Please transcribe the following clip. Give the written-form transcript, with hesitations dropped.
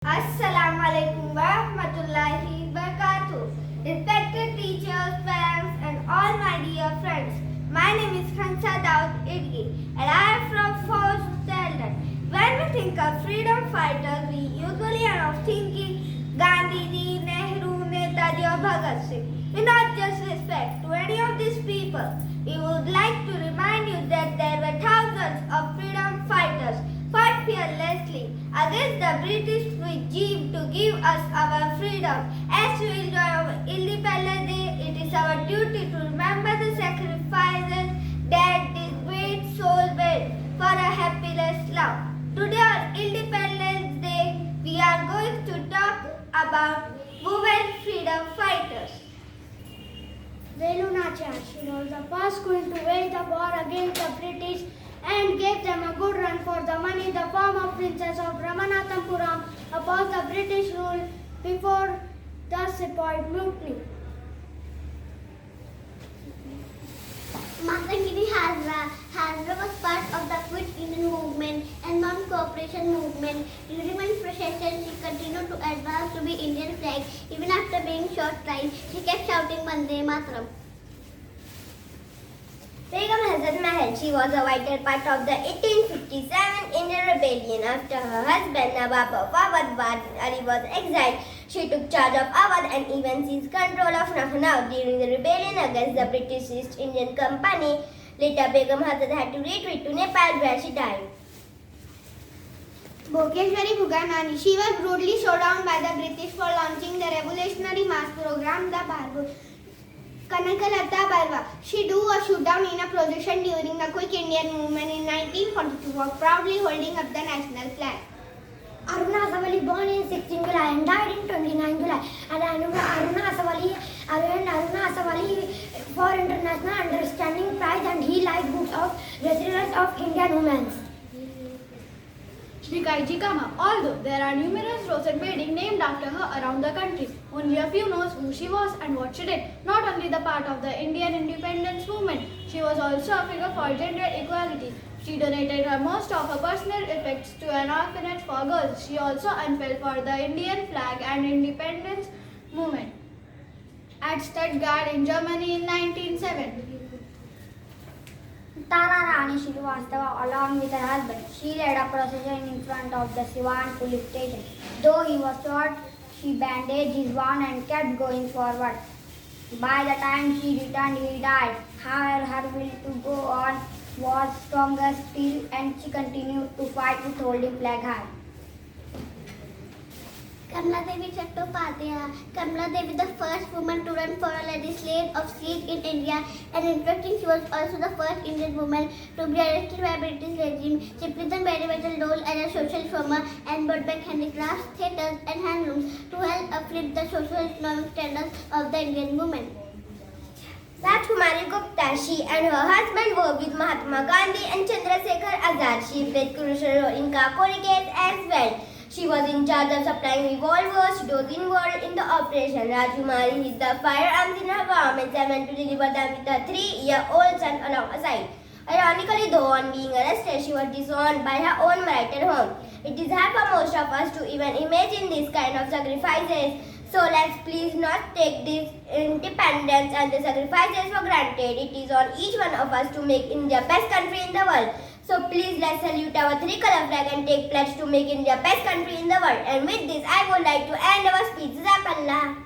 Assalamu alaikum wa rahmatullahi wa barakatuh. Respected teachers, parents and all my dear friends. My name is Khansa Daud Idgi and I am from 4th standard. When we think of freedom fighters, we usually are of thinking Gandhiji, Nehru, Netaji or Bhagat Singh. We not just respect to any of these people. We would like to remind you that there were thousands of freedom fighters fought fearlessly against the British regime to give us our freedom. As we enjoy our Independence Day, it is our duty to remember the sacrifices that these great souls made for a happiness love. Today on Independence Day, we are going to talk about women freedom fighters. Velu Nachar, she was the first queen to wage the war against the British and gave them a good run for the money. The former princess of Ramanathapuram opposed the British rule before the Sepoy Mutiny. Matangiri Hazra was part of the Quit Indian movement and non-cooperation movement. During her procession, she continued to advance to be Indian flag. Even after being short-lived, she kept shouting Vande Mataram. Begum Hazrat Mahal, she was a vital part of the 1857 Indian rebellion. After her husband Nawab of Awadh Ali was exiled, she took charge of Awadh and even seized control of Lucknow during the rebellion against the British East Indian Company. Later, Begum Hazrat had to retreat to Nepal where she died. Bhogeshwari Bhuganani, she was brutally shot down by the British for launching the revolutionary mass program, the Bhargava. Kanakalata Barwa, she do a shoot down in a procession during the Quick Indian movement in 1942 for proudly holding up the national flag. Aruna Asawali, born in 16 July and died in 29 July. And Aruna Asawali for international understanding prize and he liked books of resilience of Indian women. Shri Kaiji Kama. Although there are numerous roads and buildings named after her around the country, only a few knows who she was and what she did. Not only the part of the Indian independence movement, she was also a figure for gender equality. She donated her most of her personal effects to an orphanage for girls. She also unfurled for the Indian flag and independence movement at Stuttgart in Germany in 1907. Tara Rani Srivastava, along with her husband, she led a procession in front of the Siwan police station. Though he was shot, she bandaged his wound and kept going forward. By the time she returned, he died. However, her will to go on was stronger still and she continued to fight with holding flag high. Kamala Devi Chattopadhyaya. Kamala Devi, the first woman to run for a legislature of seat in India, and in fact she was also the first Indian woman to be arrested by British regime. She played a very vital role as a social reformer and brought back handicrafts, theatres and handlooms to help uplift the social economic standards of the Indian women. Rajkumari Gupta, she and her husband worked with Mahatma Gandhi and Chandrasekhar Azad. She played crucial role in Kakori case as well. She was in charge of supplying revolvers to those involved in the operation. Rajkumari hid the firearms in her garments and went to deliver them with her 3-year-old son alongside. Ironically, though, on being arrested, she was disowned by her own marital home. It is hard for most of us to even imagine these kind of sacrifices. So let's please not take this independence and the sacrifices for granted. It is on each one of us to make India best country in the world. So please let's salute our 3-color flag and take pledge to make India best country in the world. And with this, I would like to end our speech. Jazakallah.